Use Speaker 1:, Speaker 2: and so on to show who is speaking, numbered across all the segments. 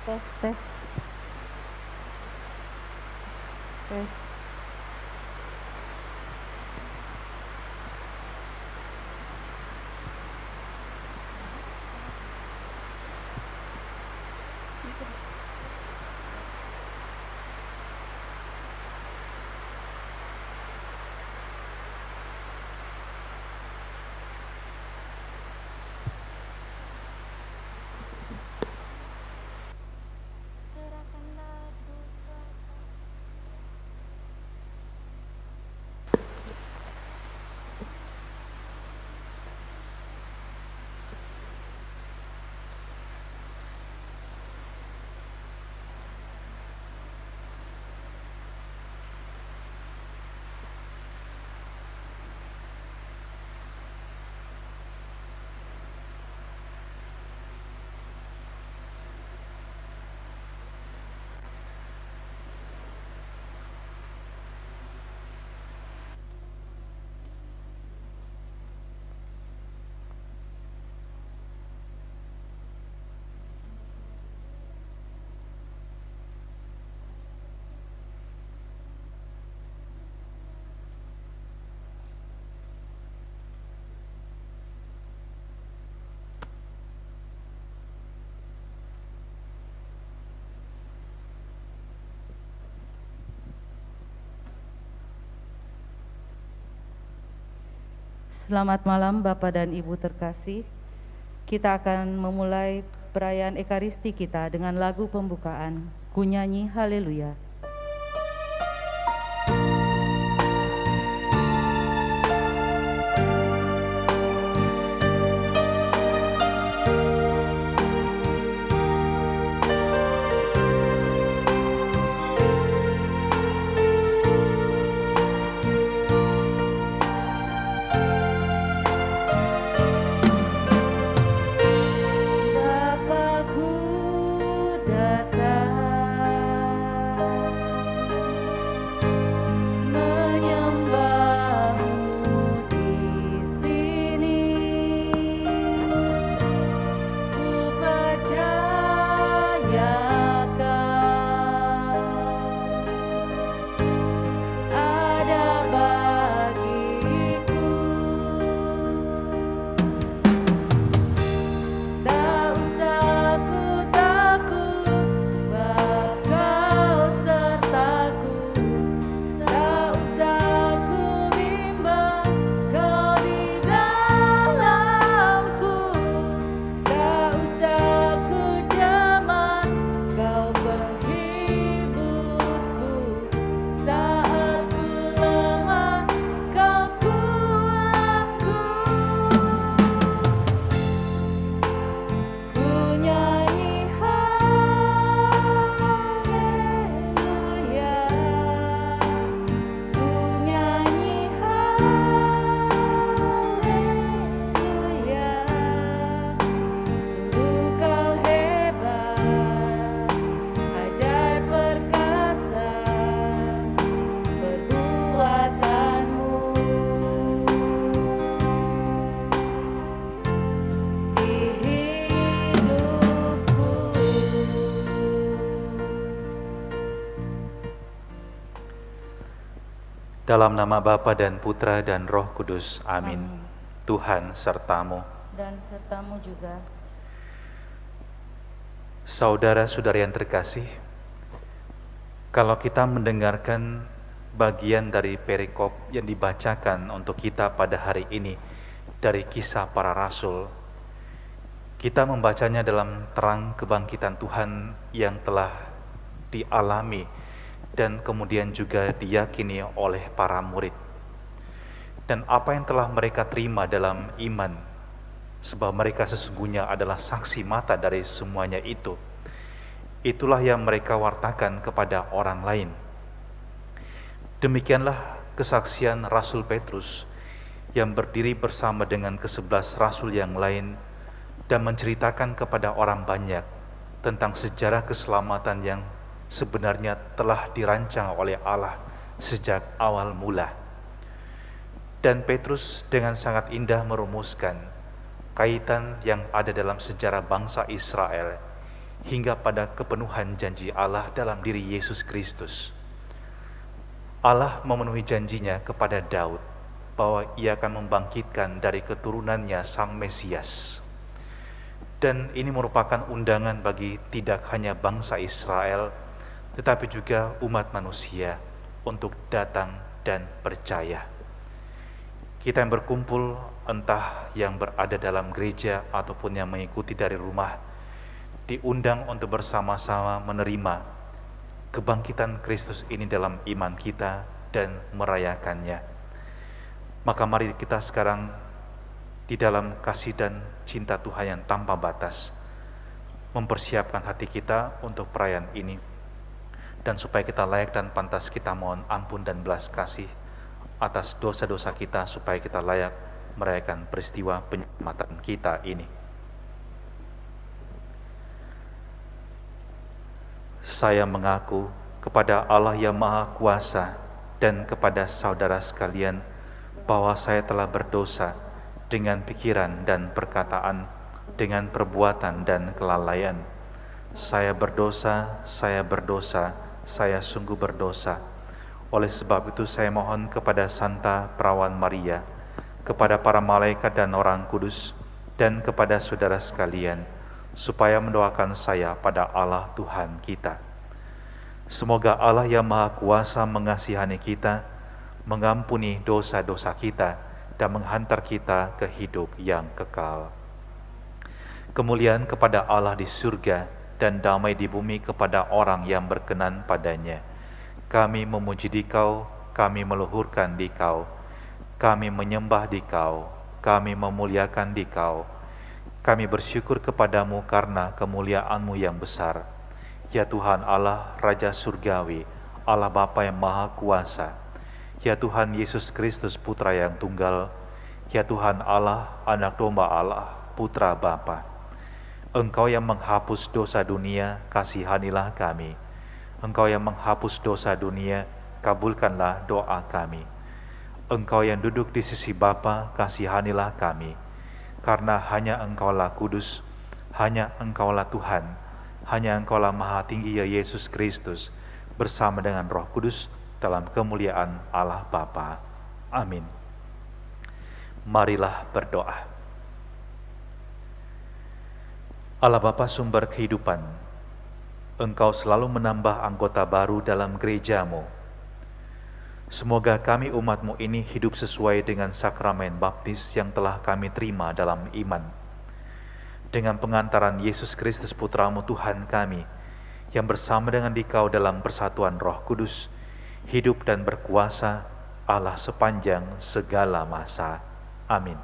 Speaker 1: Tes, tes, tes. Selamat malam Bapak dan Ibu terkasih. Kita akan memulai perayaan Ekaristi kita dengan lagu pembukaan, Ku Nyanyi Haleluya.
Speaker 2: Dalam nama Bapa dan Putra dan Roh Kudus. Amin. Tuhan sertamu.
Speaker 1: Dan sertamu juga.
Speaker 2: Saudara-saudari yang terkasih, kalau kita mendengarkan bagian dari perikop yang dibacakan untuk kita pada hari ini dari Kisah Para Rasul, kita membacanya dalam terang kebangkitan Tuhan yang telah dialami dan kemudian juga diyakini oleh para murid. Dan apa yang telah mereka terima dalam iman, sebab mereka sesungguhnya adalah saksi mata dari semuanya itu. Itulah yang mereka wartakan kepada orang lain. Demikianlah kesaksian Rasul Petrus yang berdiri bersama dengan ke-11 Rasul yang lain dan menceritakan kepada orang banyak tentang sejarah keselamatan yang sebenarnya telah dirancang oleh Allah sejak awal mula. Dan Petrus dengan sangat indah merumuskan kaitan yang ada dalam sejarah bangsa Israel hingga pada kepenuhan janji Allah dalam diri Yesus Kristus. Allah memenuhi janjinya kepada Daud bahwa ia akan membangkitkan dari keturunannya Sang Mesias. Dan ini merupakan undangan bagi tidak hanya bangsa Israel, tetapi juga umat manusia untuk datang dan percaya. Kita yang berkumpul, entah yang berada dalam gereja ataupun yang mengikuti dari rumah, diundang untuk bersama-sama menerima kebangkitan Kristus ini dalam iman kita dan merayakannya. Maka mari kita sekarang di dalam kasih dan cinta Tuhan yang tanpa batas, mempersiapkan hati kita untuk perayaan ini, dan supaya kita layak dan pantas kita mohon ampun dan belas kasih atas dosa-dosa kita, supaya kita layak merayakan peristiwa penyelamatan kita ini. Saya mengaku kepada Allah yang Maha Kuasa dan kepada saudara sekalian bahwa saya telah berdosa dengan pikiran dan perkataan, dengan perbuatan dan kelalaian. Saya berdosa, saya sungguh berdosa. Oleh sebab itu saya mohon kepada Santa Perawan Maria, kepada para malaikat dan orang kudus, dan kepada saudara sekalian, supaya mendoakan saya pada Allah Tuhan kita. Semoga Allah yang Maha Kuasa mengasihani kita, mengampuni dosa-dosa kita, dan menghantar kita ke hidup yang kekal. Kemuliaan kepada Allah di surga dan damai di bumi kepada orang yang berkenan padanya. Kami memuji Dikau, kami meluhurkan Dikau, kami menyembah Dikau, kami memuliakan Dikau. Kami bersyukur kepadamu karena kemuliaan-Mu yang besar. Ya Tuhan Allah, Raja Surgawi, Allah Bapa yang Maha Kuasa. Ya Tuhan Yesus Kristus Putra yang Tunggal, ya Tuhan Allah, Anak Domba Allah, Putra Bapa. Engkau yang menghapus dosa dunia, kasihanilah kami. Engkau yang menghapus dosa dunia, kabulkanlah doa kami. Engkau yang duduk di sisi Bapa, kasihanilah kami. Karena hanya Engkaulah kudus, hanya Engkaulah Tuhan, hanya Engkaulah Maha Tinggi ya Yesus Kristus, bersama dengan Roh Kudus, dalam kemuliaan Allah Bapa. Amin. Marilah berdoa. Allah Bapa sumber kehidupan, Engkau selalu menambah anggota baru dalam gereja-Mu. Semoga kami umat-Mu ini hidup sesuai dengan sakramen baptis yang telah kami terima dalam iman. Dengan pengantaran Yesus Kristus Putra-Mu Tuhan kami, yang bersama dengan Dikau dalam persatuan Roh Kudus, hidup dan berkuasa Allah sepanjang segala masa. Amin.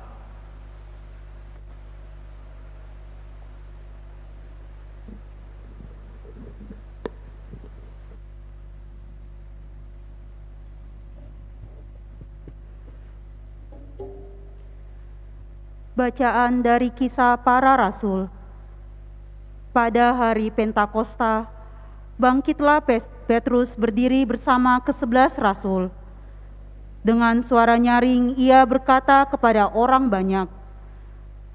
Speaker 3: Bacaan dari Kisah Para Rasul. Pada hari Pentakosta, bangkitlah Petrus berdiri bersama ke-11 rasul. Dengan suara nyaring ia berkata kepada orang banyak,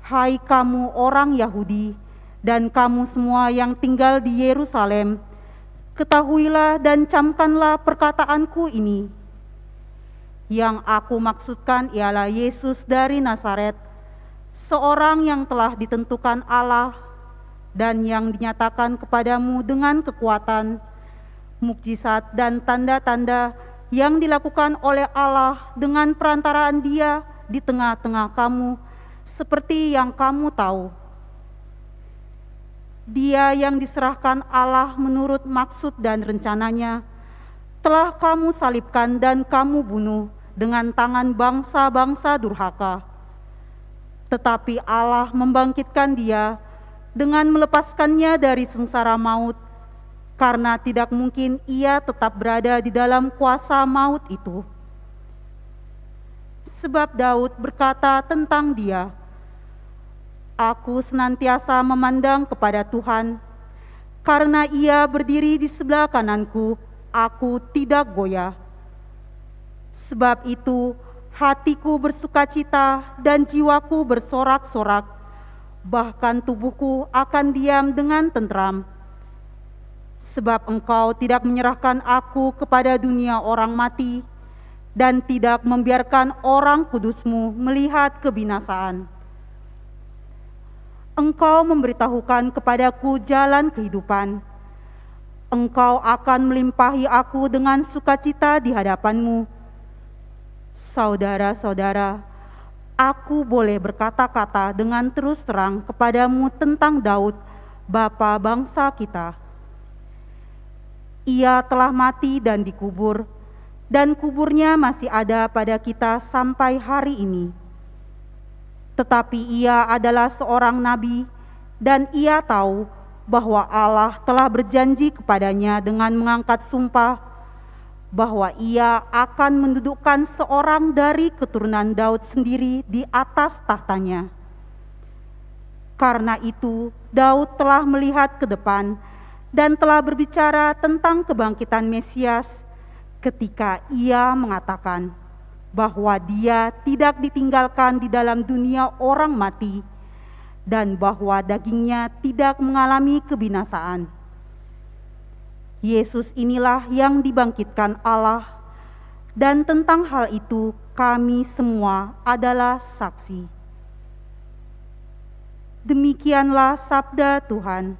Speaker 3: "Hai kamu orang Yahudi dan kamu semua yang tinggal di Yerusalem, ketahuilah dan camkanlah perkataanku ini. Yang aku maksudkan ialah Yesus dari Nazaret, seorang yang telah ditentukan Allah dan yang dinyatakan kepadamu dengan kekuatan, mukjizat dan tanda-tanda yang dilakukan oleh Allah dengan perantaraan Dia di tengah-tengah kamu, seperti yang kamu tahu. Dia yang diserahkan Allah menurut maksud dan rencananya, telah kamu salibkan dan kamu bunuh dengan tangan bangsa-bangsa durhaka. Tetapi Allah membangkitkan Dia dengan melepaskannya dari sengsara maut, karena tidak mungkin Ia tetap berada di dalam kuasa maut itu. Sebab Daud berkata tentang Dia, "Aku senantiasa memandang kepada Tuhan, karena Ia berdiri di sebelah kananku, aku tidak goyah. Sebab itu hatiku bersukacita dan jiwaku bersorak-sorak, bahkan tubuhku akan diam dengan tentram, Sebab Engkau tidak menyerahkan aku kepada dunia orang mati, dan tidak membiarkan orang kudus-Mu melihat kebinasaan. Engkau memberitahukan kepadaku jalan kehidupan. Engkau akan melimpahi aku dengan sukacita di hadapan-Mu. Saudara-saudara, aku boleh berkata-kata dengan terus terang kepadamu tentang Daud, bapa bangsa kita. Ia telah mati dan dikubur, dan kuburnya masih ada pada kita sampai hari ini. Tetapi ia adalah seorang nabi, dan ia tahu bahwa Allah telah berjanji kepadanya dengan mengangkat sumpah bahwa ia akan mendudukkan seorang dari keturunan Daud sendiri di atas tahtanya. Karena itu, Daud telah melihat ke depan dan telah berbicara tentang kebangkitan Mesias ketika ia mengatakan bahwa dia tidak ditinggalkan di dalam dunia orang mati dan bahwa dagingnya tidak mengalami kebinasaan. Yesus inilah yang dibangkitkan Allah, dan tentang hal itu kami semua adalah saksi. Demikianlah sabda Tuhan.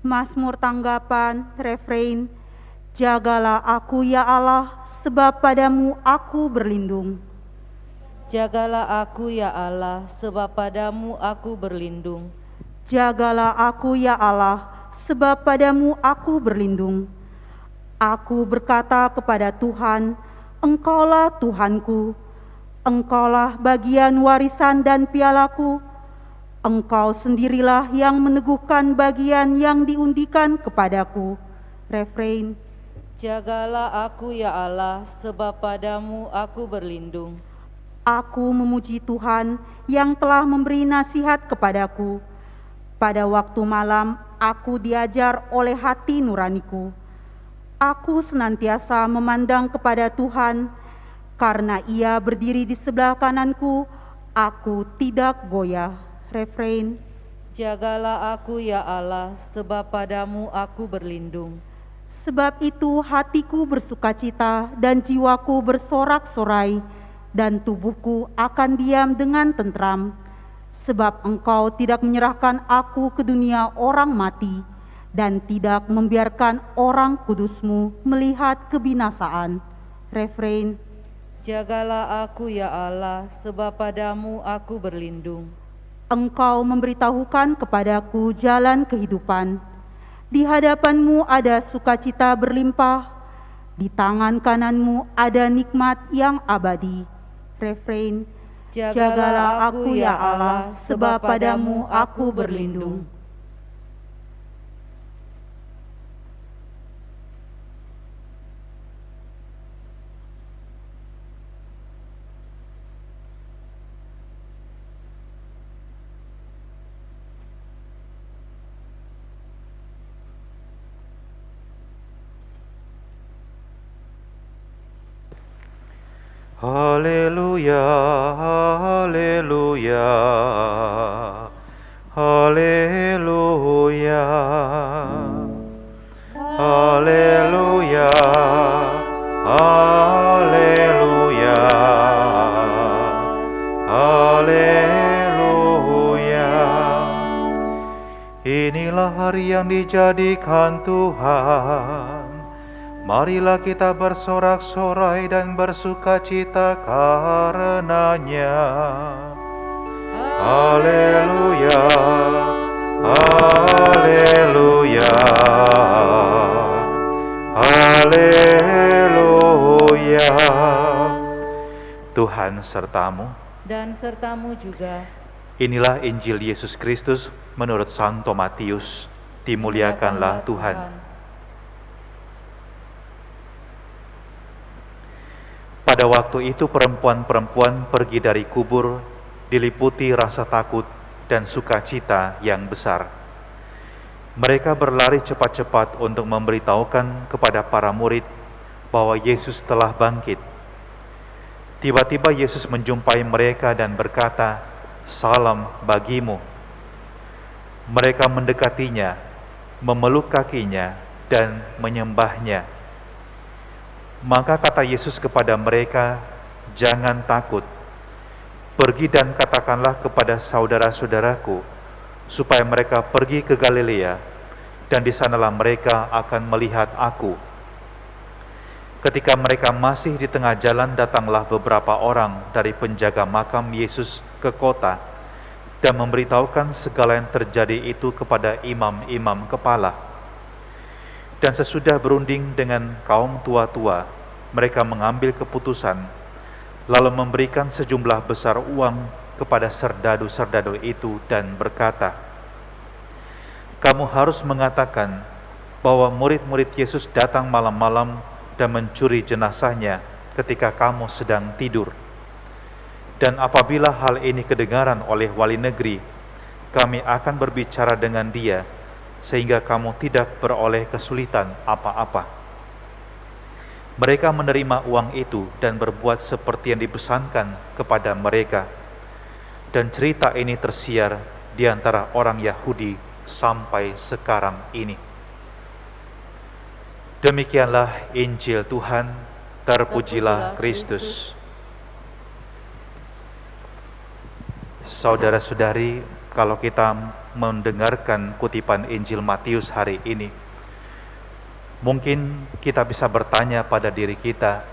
Speaker 3: Mazmur tanggapan, refrein, jagalah aku ya Allah, sebab padamu aku berlindung.
Speaker 1: Jagalah aku ya Allah, sebab padamu aku berlindung.
Speaker 3: Jagalah aku ya Allah, sebab padamu aku berlindung. Aku berkata kepada Tuhan, Engkaulah Tuhanku, Engkaulah bagian warisan dan pialaku. Engkau sendirilah yang meneguhkan bagian yang diundikan kepadaku. Refrain.
Speaker 1: Jagalah aku ya Allah, sebab padamu aku berlindung.
Speaker 3: Aku memuji Tuhan yang telah memberi nasihat kepadaku. Pada waktu malam aku diajar oleh hati nuraniku. Aku senantiasa memandang kepada Tuhan, karena Ia berdiri di sebelah kananku, aku tidak goyah. Refrain.
Speaker 1: Jagalah aku ya Allah, sebab padamu aku berlindung.
Speaker 3: Sebab itu hatiku bersukacita dan jiwaku bersorak-sorai, dan tubuhku akan diam dengan tentram. Sebab Engkau tidak menyerahkan aku ke dunia orang mati, dan tidak membiarkan orang kudus-Mu melihat kebinasaan. Refrain.
Speaker 1: Jagalah aku ya Allah, sebab padamu aku berlindung.
Speaker 3: Engkau memberitahukan kepadaku jalan kehidupan. Di hadapan-Mu ada sukacita berlimpah, di tangan kanan-Mu ada nikmat yang abadi. Refrain. Jagalah aku ya Allah, sebab padamu aku berlindung.
Speaker 2: Haleluya, haleluya, haleluya, haleluya, haleluya, haleluya. Inilah hari yang dijadikan Tuhan. Marilah kita bersorak-sorai dan bersukacita karenanya. Haleluya, haleluya, haleluya. Tuhan sertamu.
Speaker 1: Dan sertamu juga.
Speaker 2: Inilah Injil Yesus Kristus menurut Santo Matius. Dimuliakanlah Tuhan. Pada waktu itu perempuan-perempuan pergi dari kubur, diliputi rasa takut dan sukacita yang besar. Mereka berlari cepat-cepat untuk memberitahukan kepada para murid bahwa Yesus telah bangkit. Tiba-tiba Yesus menjumpai mereka dan berkata, "Salam bagimu." Mereka mendekatinya memeluk kakinya, dan menyembahnya. Maka kata Yesus kepada mereka, "Jangan takut. Pergi dan katakanlah kepada saudara-saudaraku, supaya mereka pergi ke Galilea, dan di sanalah mereka akan melihat Aku." Ketika mereka masih di tengah jalan, datanglah beberapa orang dari penjaga makam Yesus ke kota dan memberitahukan segala yang terjadi itu kepada imam-imam kepala. Dan sesudah berunding dengan kaum tua-tua, mereka mengambil keputusan, lalu memberikan sejumlah besar uang kepada serdadu-serdadu itu dan berkata, "Kamu harus mengatakan bahwa murid-murid Yesus datang malam-malam dan mencuri jenazahnya ketika kamu sedang tidur. Dan apabila hal ini kedengaran oleh wali negeri, kami akan berbicara dengan dia, sehingga kamu tidak beroleh kesulitan apa-apa." Mereka menerima uang itu dan berbuat seperti yang dipesankan kepada mereka. Dan cerita ini tersiar di antara orang Yahudi sampai sekarang ini. Demikianlah Injil Tuhan, terpujilah Kristus. Saudara-saudari, kalau kita mendengarkan kutipan Injil Matius hari ini, mungkin kita bisa bertanya pada diri kita,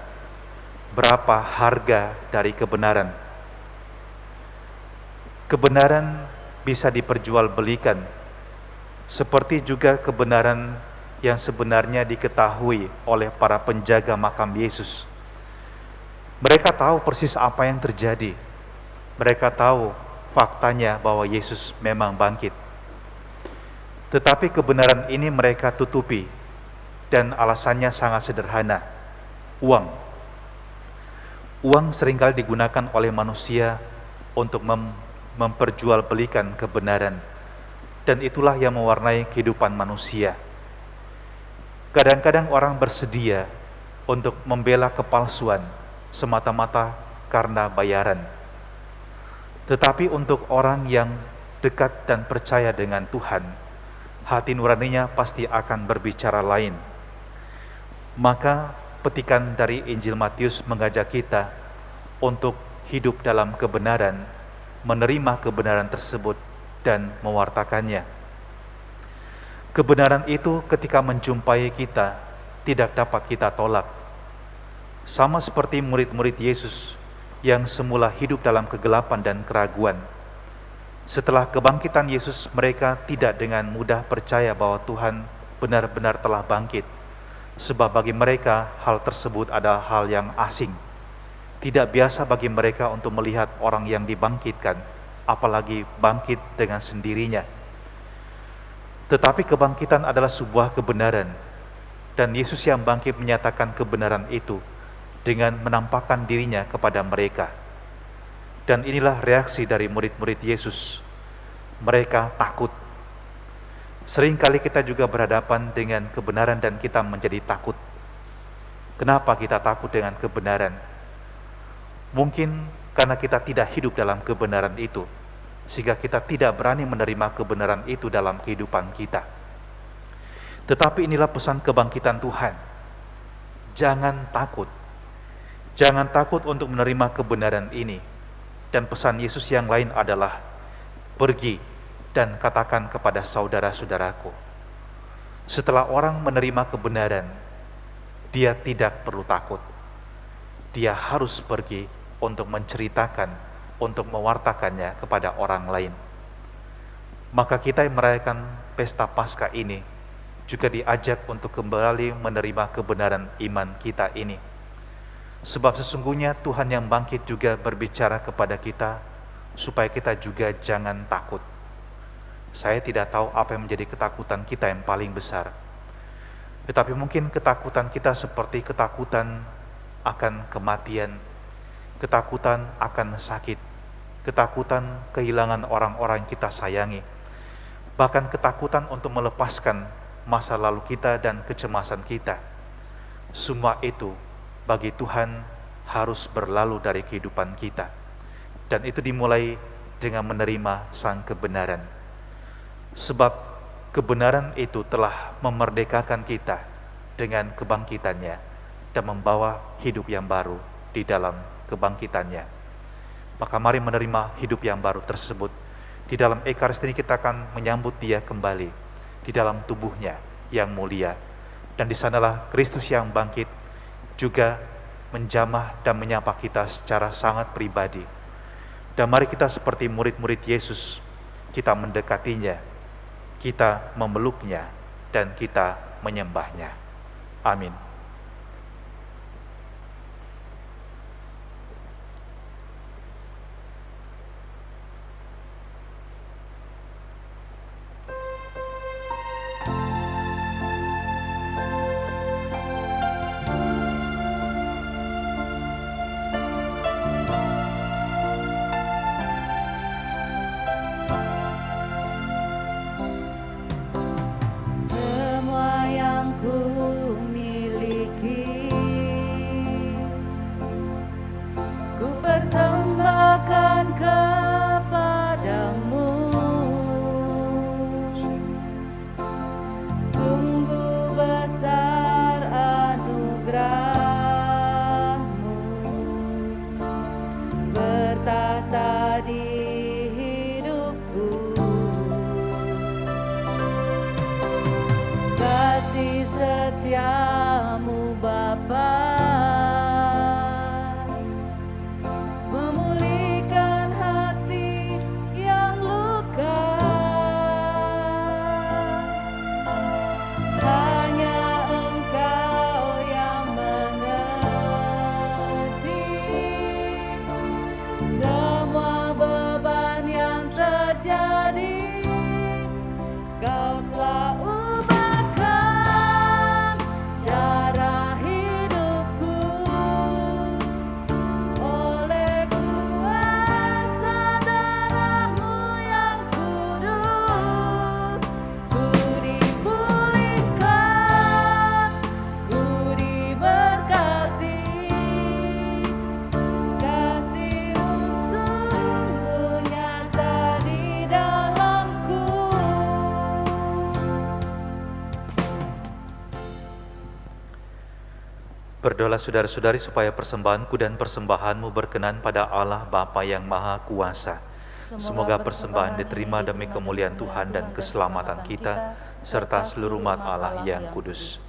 Speaker 2: berapa harga dari kebenaran? Kebenaran bisa diperjualbelikan, seperti juga kebenaran yang sebenarnya diketahui oleh para penjaga makam Yesus. Mereka tahu persis apa yang terjadi. Mereka tahu faktanya bahwa Yesus memang bangkit. Tetapi kebenaran ini mereka tutupi, dan alasannya sangat sederhana: uang. Uang seringkali digunakan oleh manusia untuk memperjualbelikan kebenaran, dan itulah yang mewarnai kehidupan manusia. Kadang-kadang orang bersedia untuk membela kepalsuan semata-mata karena bayaran. Tetapi untuk orang yang dekat dan percaya dengan Tuhan, hati nuraninya pasti akan berbicara lain. Maka petikan dari Injil Matius mengajak kita untuk hidup dalam kebenaran, menerima kebenaran tersebut dan mewartakannya. Kebenaran itu ketika menjumpai kita tidak dapat kita tolak. Sama seperti murid-murid Yesus yang semula hidup dalam kegelapan dan keraguan. Setelah kebangkitan Yesus, mereka tidak dengan mudah percaya bahwa Tuhan benar-benar telah bangkit, sebab bagi mereka hal tersebut adalah hal yang asing. Tidak biasa bagi mereka untuk melihat orang yang dibangkitkan, apalagi bangkit dengan sendirinya. Tetapi kebangkitan adalah sebuah kebenaran, dan Yesus yang bangkit menyatakan kebenaran itu dengan menampakkan dirinya kepada mereka. Dan inilah reaksi dari murid-murid Yesus. Mereka takut. Seringkali kita juga berhadapan dengan kebenaran dan kita menjadi takut. Kenapa kita takut dengan kebenaran? Mungkin karena kita tidak hidup dalam kebenaran itu, sehingga kita tidak berani menerima kebenaran itu dalam kehidupan kita. Tetapi inilah pesan kebangkitan Tuhan. Jangan takut. Jangan takut untuk menerima kebenaran ini. Dan pesan Yesus yang lain adalah, pergi dan katakan kepada saudara-saudaraku. Setelah orang menerima kebenaran, dia tidak perlu takut. Dia harus pergi untuk menceritakan, untuk mewartakannya kepada orang lain. Maka kita yang merayakan pesta Paskah ini juga diajak untuk kembali menerima kebenaran iman kita ini. Sebab sesungguhnya Tuhan yang bangkit juga berbicara kepada kita supaya kita juga jangan takut. Saya tidak tahu apa yang menjadi ketakutan kita yang paling besar. Tetapi mungkin ketakutan kita seperti ketakutan akan kematian, ketakutan akan sakit, ketakutan kehilangan orang-orang yang kita sayangi, bahkan ketakutan untuk melepaskan masa lalu kita dan kecemasan kita. Semua itu bagi Tuhan harus berlalu dari kehidupan kita, dan itu dimulai dengan menerima sang kebenaran. Sebab kebenaran itu telah memerdekakan kita dengan kebangkitannya dan membawa hidup yang baru di dalam kebangkitannya. Maka mari menerima hidup yang baru tersebut. Di dalam Ekaristi ini kita akan menyambut Dia kembali di dalam tubuhnya yang mulia. Dan di sanalah Kristus yang bangkit juga menjamah dan menyapa kita secara sangat pribadi. Dan mari kita seperti murid-murid Yesus, kita mendekatinya, kita memeluknya, dan kita menyembahnya. Amin.
Speaker 1: Semua yang ku miliki, ku persembahkan kepadamu. Sungguh besar anugerah-Mu, bertahta di hidupku. Kasih setiamu Bapa memulihkan hati yang luka. Hanya Engkau yang mengerti semua beban yang terjadi. Kau telah ubahkan cara hidupku oleh kuasa darah-Mu yang kudus. Ku dipulihkan, ku diberkati, kasih-Mu sungguh nyata di dalamku.
Speaker 2: Berdoalah saudara-saudari supaya persembahanku dan persembahanmu berkenan pada Allah Bapa yang Maha Kuasa. Semoga persembahan diterima demi kemuliaan Tuhan dan keselamatan kita, serta seluruh umat Allah yang kudus.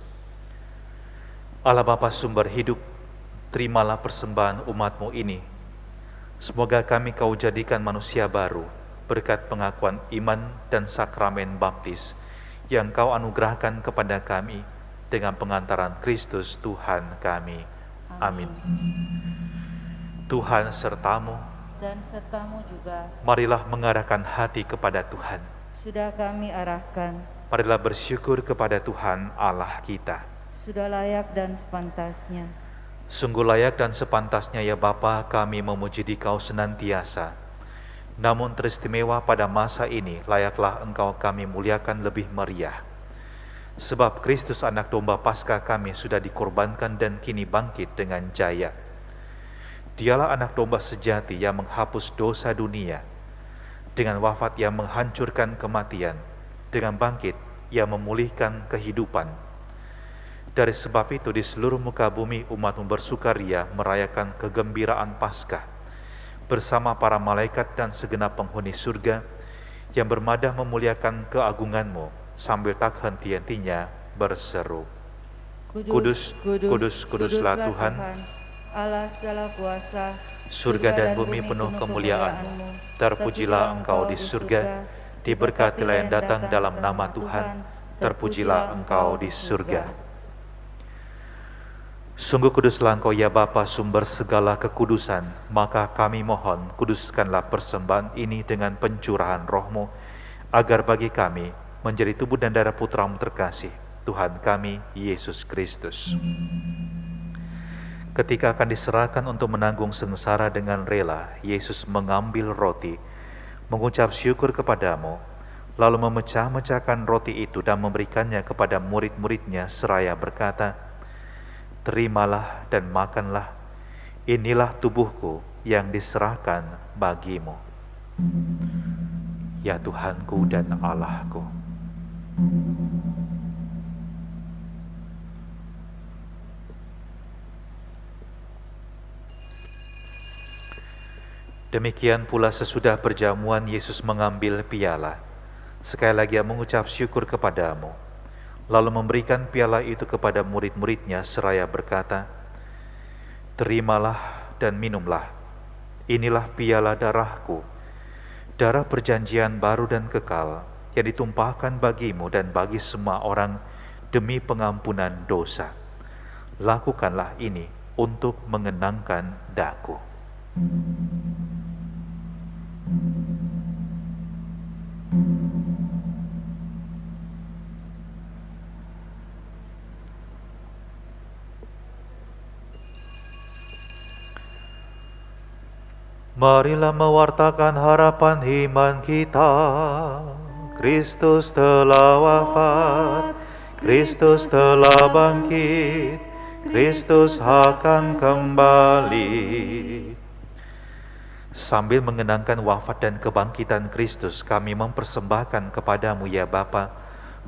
Speaker 2: Allah Bapa sumber hidup, terimalah persembahan umat-Mu ini. Semoga kami Kau jadikan manusia baru, berkat pengakuan iman dan sakramen baptis, yang Kau anugerahkan kepada kami, dengan pengantaran Kristus Tuhan kami. Amin. Tuhan sertamu,
Speaker 1: Dan sertamu juga
Speaker 2: marilah mengarahkan hati kepada Tuhan.
Speaker 1: sudah kami arahkan,
Speaker 2: Marilah bersyukur kepada Tuhan Allah kita.
Speaker 1: sudah layak dan sepantasnya.
Speaker 2: Sungguh layak dan sepantasnya ya Bapa kami memuji Dikau senantiasa. Namun teristimewa pada masa ini layaklah Engkau kami muliakan lebih meriah. Sebab Kristus anak domba Paskah kami sudah dikorbankan dan kini bangkit dengan jaya. Dialah anak domba sejati yang menghapus dosa dunia. Dengan wafat yang menghancurkan kematian, dengan bangkit yang memulihkan kehidupan. Dari sebab itu di seluruh muka bumi umat-Mu bersukaria merayakan kegembiraan Paskah bersama para malaikat dan segenap penghuni surga yang bermadah memuliakan keagungan-Mu sambil tak henti-hentinya berseru, Kudus, kudus, kuduslah Tuhan,
Speaker 1: Allah segala kuasa,
Speaker 2: surga dan bumi penuh kemuliaan-Mu. Terpujilah Engkau di surga, diberkatilah yang datang dalam nama Tuhan, terpujilah Engkau di surga. Sungguh kuduslah Engkau ya Bapa sumber segala kekudusan, maka kami mohon kuduskanlah persembahan ini dengan pencurahan Roh-Mu, agar bagi kami menjadi tubuh dan darah Putra-Mu terkasih, Tuhan kami Yesus Kristus. Ketika akan diserahkan untuk menanggung sengsara dengan rela, Yesus mengambil roti, mengucap syukur kepadamu, lalu memecah-mecahkan roti itu dan memberikannya kepada murid-muridnya seraya berkata, Terimalah dan makanlah, inilah tubuhku yang diserahkan bagimu. Ya Tuhanku dan Allahku. Demikian pula sesudah perjamuan Yesus mengambil piala. Sekali lagi ia mengucap syukur kepadamu, lalu memberikan piala itu kepada murid-muridnya seraya berkata, "Terimalah dan minumlah, inilah piala darahku, darah perjanjian baru dan kekal, yang ditumpahkan bagimu dan bagi semua orang demi pengampunan dosa. Lakukanlah ini untuk mengenangkan daku." Marilah mewartakan harapan iman kita. Kristus telah wafat, Kristus telah bangkit, Kristus akan kembali. Sambil mengenangkan wafat dan kebangkitan Kristus, kami mempersembahkan kepadamu ya Bapa,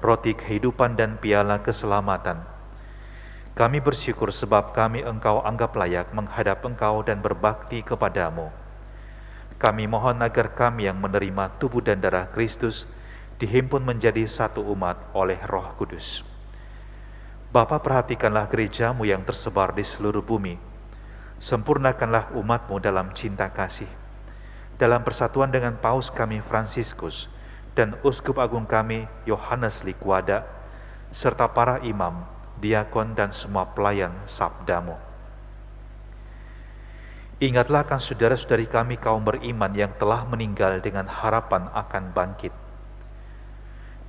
Speaker 2: roti kehidupan dan piala keselamatan. Kami bersyukur sebab kami Engkau anggap layak menghadap Engkau dan berbakti kepadamu. Kami mohon agar kami yang menerima tubuh dan darah Kristus dihimpun menjadi satu umat oleh Roh Kudus. Bapa, perhatikanlah gerejamu yang tersebar di seluruh bumi. Sempurnakanlah umatmu dalam cinta kasih. Dalam persatuan dengan Paus kami Fransiskus dan Uskup Agung kami Yohanes Likwada, serta para imam, diakon dan semua pelayan sabdamu. Ingatlah akan saudara-saudari kami kaum beriman yang telah meninggal dengan harapan akan bangkit,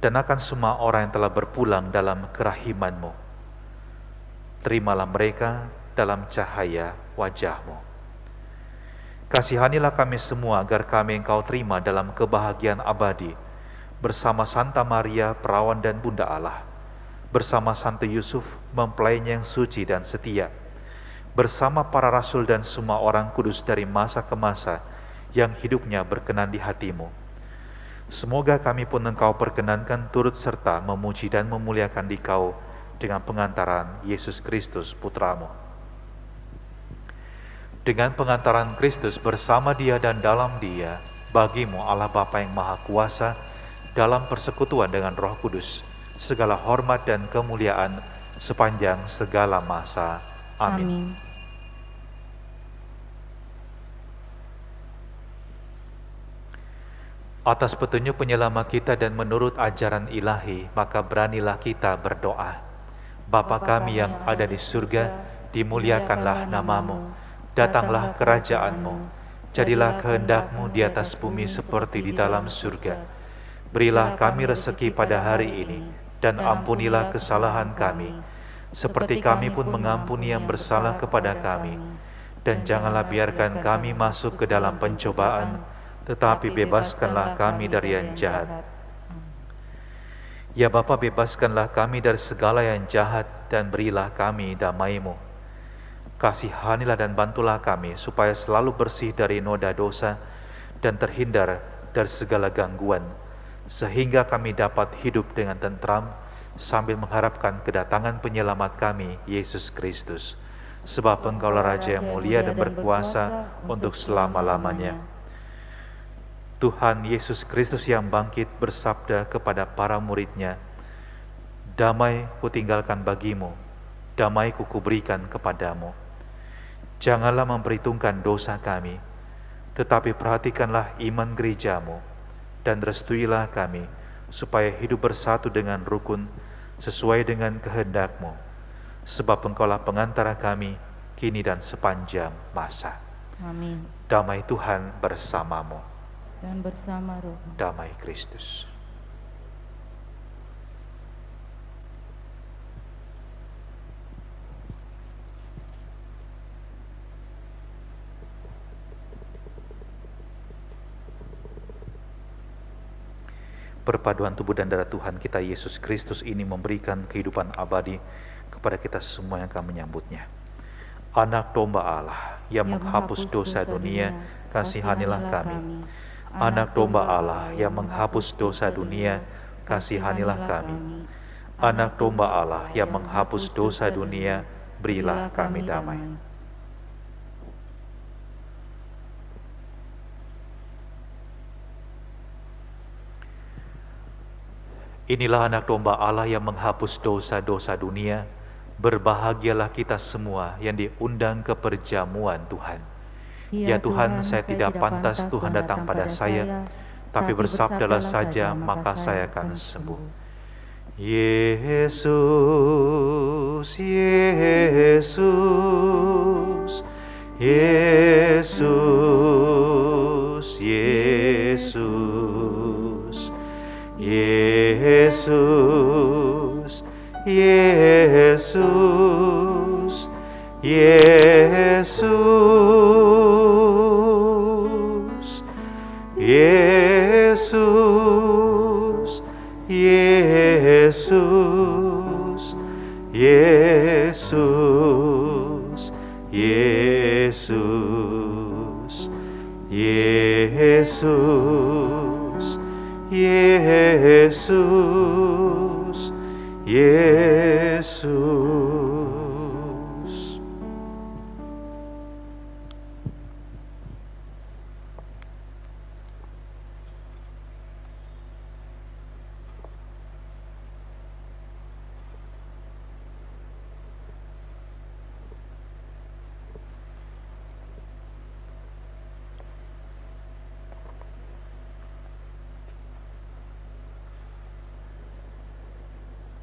Speaker 2: dan akan semua orang yang telah berpulang dalam kerahiman-Mu. Terimalah mereka dalam cahaya wajah-Mu. Kasihanilah kami semua agar kami Engkau terima dalam kebahagiaan abadi, bersama Santa Maria, Perawan dan Bunda Allah, bersama Santo Yusuf, mempelainya yang suci dan setia, bersama para rasul dan semua orang kudus dari masa ke masa yang hidupnya berkenan di hati-Mu. Semoga kami pun Engkau perkenankan turut serta memuji dan memuliakan Dikau dengan pengantaran Yesus Kristus Putra-Mu. Dengan pengantaran Kristus bersama Dia dan dalam Dia, bagi-Mu Allah Bapa yang Maha Kuasa, dalam persekutuan dengan Roh Kudus, segala hormat dan kemuliaan sepanjang segala masa. Amin. Atas petunjuk penyelamat kita dan menurut ajaran ilahi, maka beranilah kita berdoa. Bapa kami yang ada di surga, dimuliakanlah nama-Mu, datanglah kerajaan-Mu, jadilah kehendak-Mu di atas bumi seperti di dalam surga. Berilah kami rezeki pada hari ini, dan ampunilah kesalahan kami, seperti kami pun mengampuni yang bersalah kepada kami. Dan janganlah biarkan kami masuk ke dalam pencobaan, tetapi bebaskanlah kami dari yang jahat. Ya Bapa, bebaskanlah kami dari segala yang jahat dan berilah kami damai-Mu. Kasihanilah dan bantulah kami supaya selalu bersih dari noda dosa dan terhindar dari segala gangguan, sehingga kami dapat hidup dengan tentram sambil mengharapkan kedatangan penyelamat kami, Yesus Kristus. Sebab Engkaulah Raja yang mulia dan berkuasa untuk selama-lamanya. Tuhan Yesus Kristus yang bangkit bersabda kepada para murid-Nya, "Damai kutinggalkan bagimu, damai kuberikan kepadamu. Janganlah memperhitungkan dosa kami, tetapi perhatikanlah iman gereja-Mu, dan restuilah kami, supaya hidup bersatu dengan rukun, sesuai dengan kehendak-Mu. Sebab Engkaulah pengantara kami, kini dan sepanjang masa."
Speaker 1: Amin.
Speaker 2: Damai Tuhan bersamamu.
Speaker 1: Dan bersama Roh.
Speaker 2: Damai Kristus. Perpaduan tubuh dan darah Tuhan kita Yesus Kristus ini memberikan kehidupan abadi kepada kita semua yang akan menyambutnya. Anak domba Allah yang menghapus dosa dunia, kasihanilah kami. Anak domba Allah yang menghapus dosa dunia, kasihanilah kami. Anak domba Allah yang menghapus dosa dunia, berilah kami damai. Inilah anak domba Allah yang menghapus dosa-dosa dunia. Berbahagialah kita semua yang diundang ke perjamuan Tuhan. Ya Tuhan, saya tidak pantas Tuhan datang pada saya, tapi bersabdalah saja, maka saya akan sembuh. Yesus, Yesus, Yesus, Yesus, Yesus, Yesus, Yesus, Yesus, Yesus, Yesus, Yesus, Yesus, Yesus, Yesus.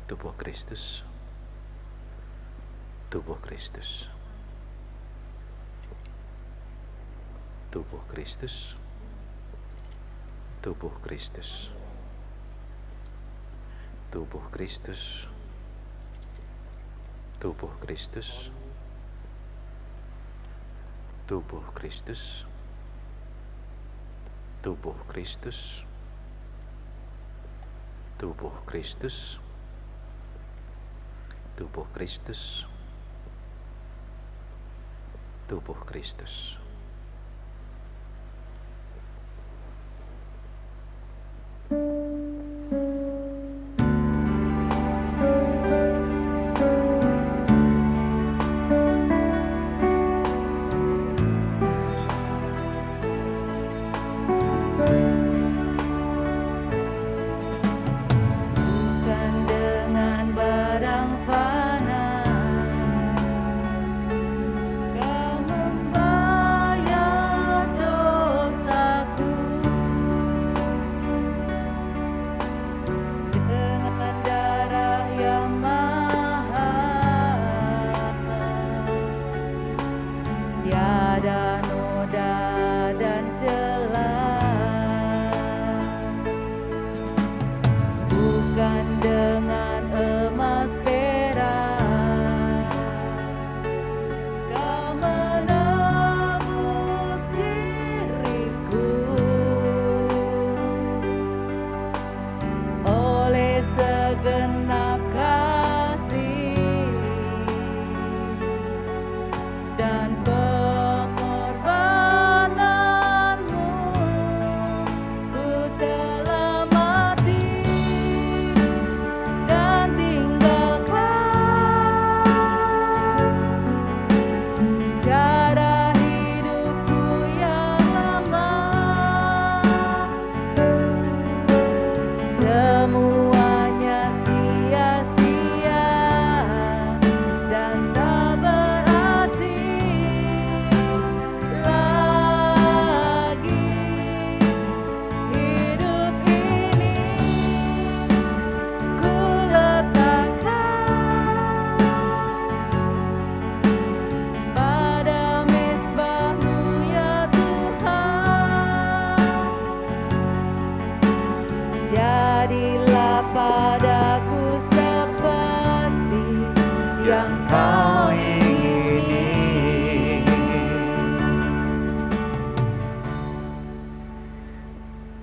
Speaker 2: Tubuh Kristus, tubuh Kristus, tubuh Kristus, tubuh Kristus, tubuh Kristus, tubuh Kristus, tubuh Kristus, tubuh Kristus, tubuh Kristus, tubuh Kristus, tubuh Kristus.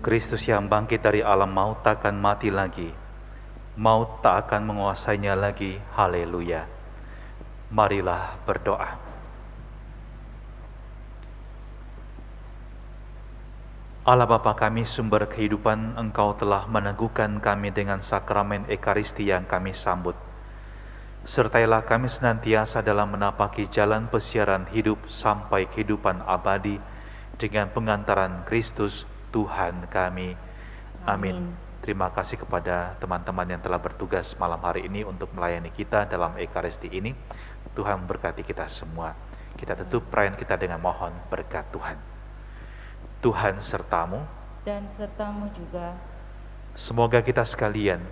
Speaker 2: Kristus yang bangkit dari alam maut tak akan mati lagi. Maut tak akan menguasainya lagi. Haleluya. Marilah berdoa. Allah Bapa kami sumber kehidupan, Engkau telah meneguhkan kami dengan sakramen Ekaristi yang kami sambut. Sertailah kami senantiasa dalam menapaki jalan pesiaran hidup sampai kehidupan abadi dengan pengantaran Kristus Tuhan kami. Amin. Terima kasih kepada teman-teman yang telah bertugas malam hari ini untuk melayani kita dalam Ekaristi ini. Tuhan berkati kita semua. Kita tutup perayaan kita dengan mohon berkat Tuhan. Tuhan sertamu
Speaker 1: dan sertamu juga.
Speaker 2: Semoga kita sekalian,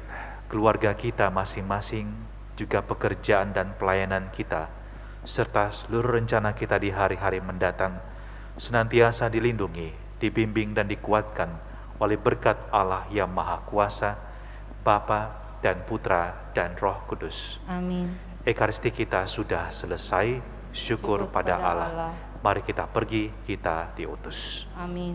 Speaker 2: keluarga kita masing-masing, juga pekerjaan dan pelayanan kita, serta seluruh rencana kita di hari-hari mendatang, senantiasa dilindungi, dibimbing dan dikuatkan oleh berkat Allah yang Maha Kuasa, Bapa dan Putra dan Roh Kudus.
Speaker 1: Amin.
Speaker 2: Ekaristi kita sudah selesai, syukur pada Allah. Mari kita pergi, kita diutus.
Speaker 1: Amin.